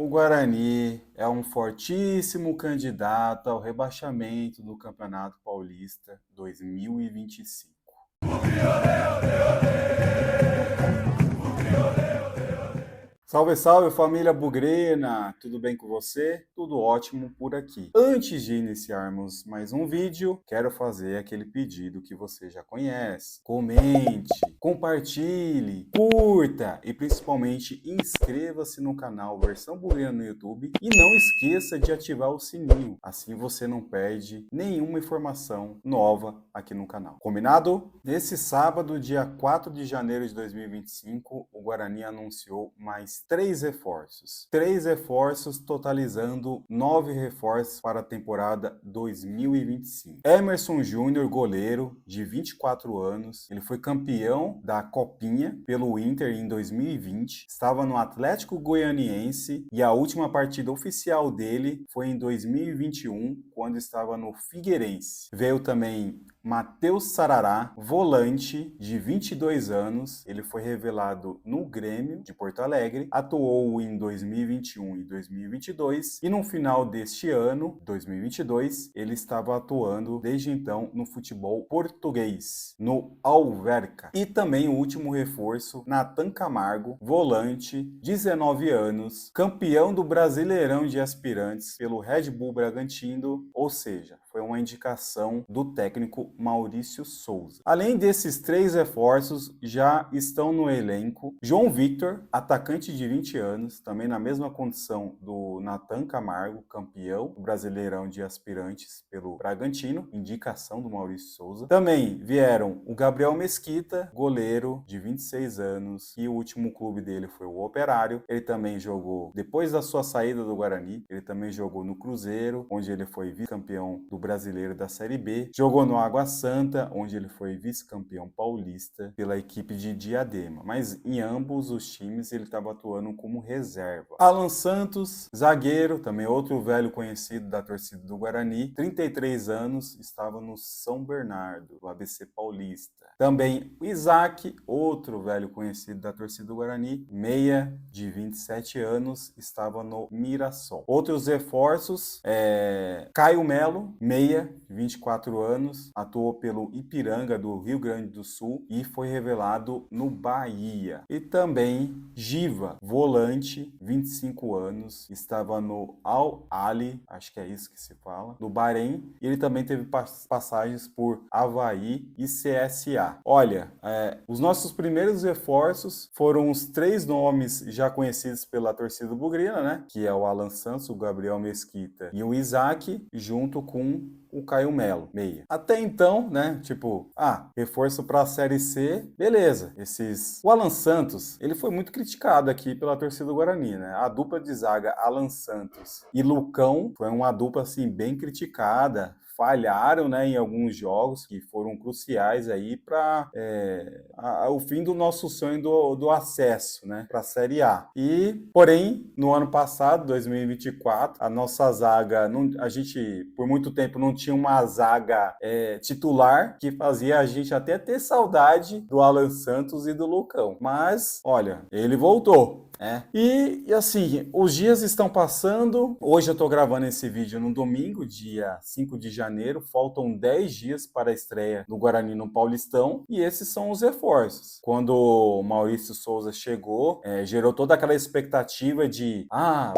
O Guarani é um fortíssimo candidato ao rebaixamento do Campeonato Paulista 2025. Salve, salve família bugrina! Tudo bem com você? Tudo ótimo por aqui. Antes de iniciarmos mais um vídeo, quero fazer aquele pedido que você já conhece. Comente, compartilhe, curta e principalmente inscreva-se no canal Versão Bugrina no YouTube e não esqueça de ativar o sininho, assim você não perde nenhuma informação nova aqui no canal. Combinado? Nesse sábado, dia 4 de janeiro de 2025, o Guarani anunciou mais três reforços totalizando 9 reforços para a temporada 2025. Emerson Júnior, goleiro de 24 anos, ele foi campeão da Copinha pelo Inter em 2020, estava no Atlético Goianiense e a última partida oficial dele foi em 2021, quando estava no Figueirense. Veio também Matheus Sarará, volante de 22 anos, ele foi revelado no Grêmio de Porto Alegre, atuou em 2021 e 2022 e no final deste ano, 2022, ele estava atuando desde então no futebol português, no Alverca. E também o último reforço, Nathan Camargo, volante, 19 anos, campeão do Brasileirão de Aspirantes pelo Red Bull Bragantino, ou seja, foi uma indicação do técnico Maurício Souza. Além desses três reforços, já estão no elenco João Victor, atacante de 20 anos, também na mesma condição do Nathan Camargo, campeão do Brasileirão de Aspirantes pelo Bragantino, indicação do Maurício Souza. Também vieram o Gabriel Mesquita, goleiro de 26 anos, e o último clube dele foi o Operário. Ele também jogou, depois da sua saída do Guarani, ele também jogou no Cruzeiro, onde ele foi vice-campeão do Brasileiro da Série B, jogou no Água Santa, onde ele foi vice-campeão paulista pela equipe de Diadema, mas em ambos os times ele estava atuando como reserva. Alan Santos, zagueiro, também outro velho conhecido da torcida do Guarani, 33 anos, estava no São Bernardo, do ABC Paulista. Também o Isaac, outro velho conhecido da torcida do Guarani, meia de 27 anos, estava no Mirassol. Outros reforços, Caio Melo, meia, 24 anos, atuou pelo Ipiranga do Rio Grande do Sul e foi revelado no Bahia. E também Giva, volante, 25 anos, estava no Al Ahly, acho que é isso que se fala, do Bahrein, e ele também teve passagens por Avaí e CSA. Olha, os nossos primeiros reforços foram os três nomes já conhecidos pela torcida bugrina, né? Que é o Alan Santos, o Gabriel Mesquita e o Isaac, junto com o Caio Melo, meia. Até então, né, reforço para a Série C, beleza. O Alan Santos, ele foi muito criticado aqui pela torcida do Guarani, né? A dupla de zaga Alan Santos e Lucão foi uma dupla, assim, bem criticada. Falharam, né, em alguns jogos que foram cruciais aí para o fim do nosso sonho do acesso, né, para a Série A. Porém, no ano passado, 2024, a nossa zaga, a gente por muito tempo não tinha uma zaga titular que fazia a gente até ter saudade do Alan Santos e do Lucão. Mas, olha, ele voltou. E assim, os dias estão passando. Hoje eu tô gravando esse vídeo no domingo, dia 5 de janeiro. Faltam 10 dias para a estreia do Guarani no Paulistão. E esses são os reforços. Quando o Maurício Souza chegou, gerou toda aquela expectativa de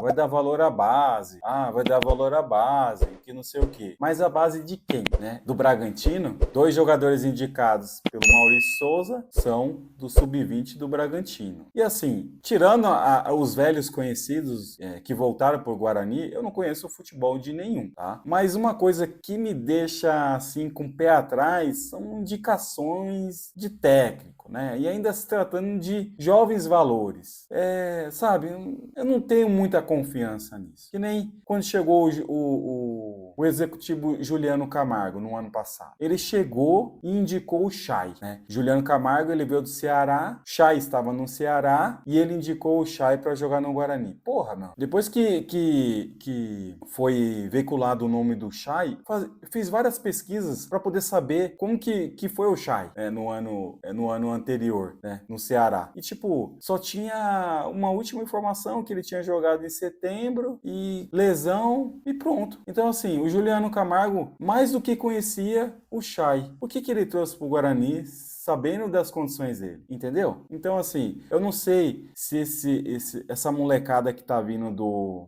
vai dar valor à base. Vai dar valor à base, que não sei o quê. Mas a base de quem, né? Do Bragantino? 2 jogadores indicados pelo Maurício Souza são do Sub-20 do Bragantino. E assim, tirando os velhos conhecidos que voltaram para o Guarani, eu não conheço o futebol de nenhum, tá? Mas uma coisa que me deixa assim com o pé atrás são indicações de técnico, né? E ainda se tratando de jovens valores. Sabe, eu não tenho muita confiança nisso. Que nem quando chegou o executivo Juliano Camargo no ano passado. Ele chegou e indicou o Chay, né? Juliano Camargo, ele veio do Ceará, Chay estava no Ceará e ele indicou o Chay para jogar no Guarani. Porra, meu. Depois que foi veiculado o nome do Chay, fiz várias pesquisas para poder saber como que foi o Chay no ano anterior, né, no Ceará. E, tipo, só tinha uma última informação que ele tinha jogado em setembro e lesão e pronto. Então, assim, o Juliano Camargo mais do que conhecia o Chay. O que ele trouxe pro Guarani sabendo das condições dele, entendeu? Então, assim, eu não sei se essa molecada que tá vindo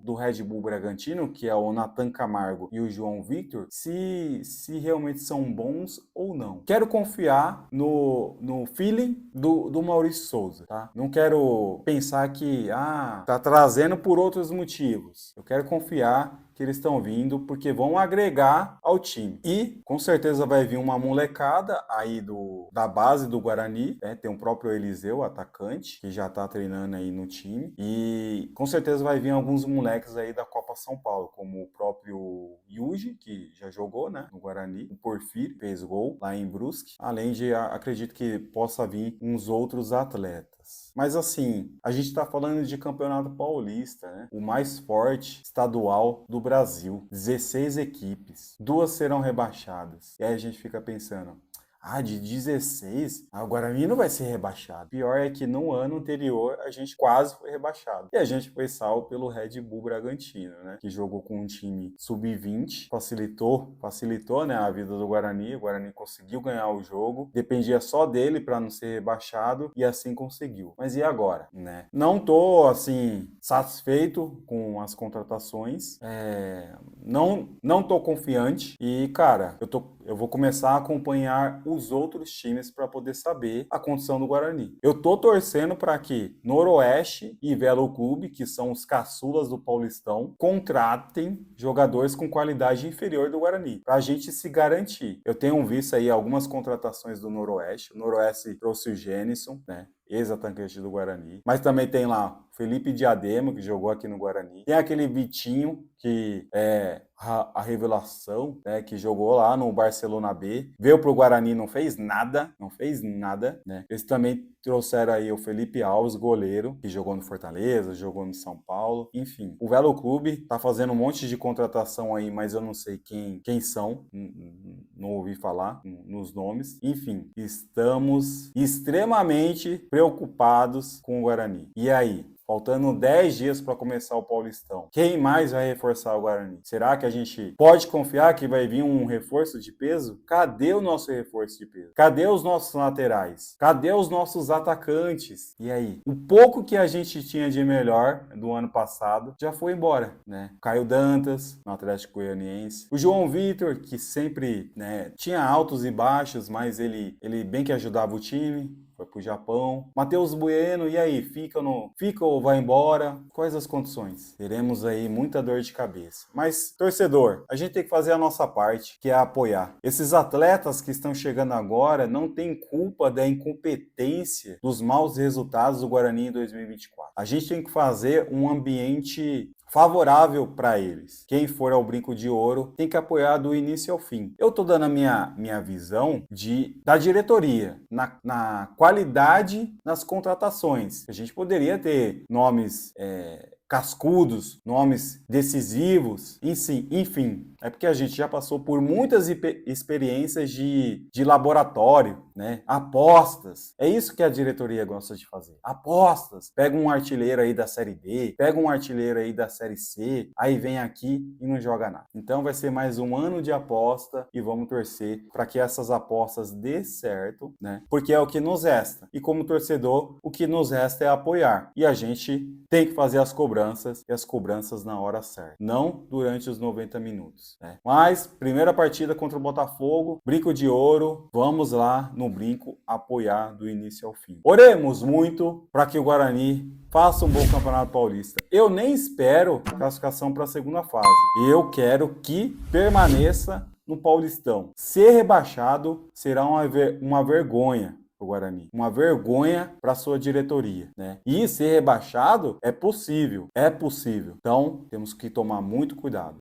do Red Bull Bragantino, que é o Nathan Camargo e o João Victor, se realmente são bons ou não. Quero confiar no feeling do Maurício Souza, tá? Não quero pensar que, tá trazendo por outros motivos. Eu quero confiar que eles estão vindo porque vão agregar ao time. E com certeza vai vir uma molecada aí da base do Guarani, né? Tem o próprio Eliseu, atacante, que já tá treinando aí no time. E com certeza vai vir alguns moleques aí da Copa São Paulo, como o próprio Yuji, que já jogou, né, no Guarani. O Porfírio fez gol lá em Brusque. Além de, acredito que possa vir uns outros atletas. Mas assim, a gente está falando de campeonato paulista, né? O mais forte estadual do Brasil. 16 equipes. 2 serão rebaixadas. E aí a gente fica pensando, de 16, o Guarani não vai ser rebaixado. Pior é que no ano anterior a gente quase foi rebaixado. E a gente foi salvo pelo Red Bull Bragantino, né? Que jogou com um time sub-20, facilitou, né, a vida do Guarani. O Guarani conseguiu ganhar o jogo, dependia só dele para não ser rebaixado e assim conseguiu. Mas e agora, né? Não tô assim satisfeito com as contratações. Não tô confiante e, cara, eu vou começar a acompanhar os outros times para poder saber a condição do Guarani. Eu tô torcendo para que Noroeste e Velo Clube, que são os caçulas do Paulistão, contratem jogadores com qualidade inferior do Guarani, para a gente se garantir. Eu tenho visto aí algumas contratações do Noroeste. O Noroeste trouxe o Gênison, né? Ex-atacante do Guarani. Mas também tem lá Felipe Diadema, que jogou aqui no Guarani. Tem aquele Vitinho, que é a revelação, né, que jogou lá no Barcelona B. Veio pro Guarani, não fez nada, né? Eles também trouxeram aí o Felipe Alves, goleiro, que jogou no Fortaleza, jogou no São Paulo. Enfim, o Velo Clube tá fazendo um monte de contratação aí, mas eu não sei quem são. Não ouvi falar nos nomes. Enfim, estamos extremamente preocupados com o Guarani. E aí? Faltando 10 dias para começar o Paulistão. Quem mais vai reforçar o Guarani? Será que a gente pode confiar que vai vir um reforço de peso? Cadê o nosso reforço de peso? Cadê os nossos laterais? Cadê os nossos atacantes? E aí? O pouco que a gente tinha de melhor do ano passado já foi embora, né? Caio Dantas, no Atlético Goianiense. O João Victor, que sempre, né, tinha altos e baixos, mas ele bem que ajudava o time. Foi pro Japão. Matheus Bueno, e aí? Fica ou vai embora? Quais as condições? Teremos aí muita dor de cabeça. Mas, torcedor, a gente tem que fazer a nossa parte, que é apoiar. Esses atletas que estão chegando agora não têm culpa da incompetência dos maus resultados do Guarani em 2024. A gente tem que fazer um ambiente favorável para eles. Quem for ao Brinco de Ouro tem que apoiar do início ao fim. Eu tô dando a minha visão da diretoria, na qualidade nas contratações. A gente poderia ter nomes cascudos, nomes decisivos, enfim. É porque a gente já passou por muitas experiências de laboratório, né? Apostas. É isso que a diretoria gosta de fazer. Apostas. Pega um artilheiro aí da Série B, pega um artilheiro aí da Série C, aí vem aqui e não joga nada. Então vai ser mais um ano de aposta e vamos torcer para que essas apostas dê certo, né? Porque é o que nos resta. E como torcedor, o que nos resta é apoiar. E a gente tem que fazer as cobranças e as cobranças na hora certa. Não durante os 90 minutos. Mas, primeira partida contra o Botafogo, Brinco de Ouro, vamos lá no Brinco apoiar do início ao fim. Oremos muito para que o Guarani faça um bom Campeonato Paulista. Eu nem espero classificação para a segunda fase. Eu quero que permaneça no Paulistão. Ser rebaixado será uma vergonha o Guarani. Uma vergonha para sua diretoria, né? E ser rebaixado é possível. Então, temos que tomar muito cuidado.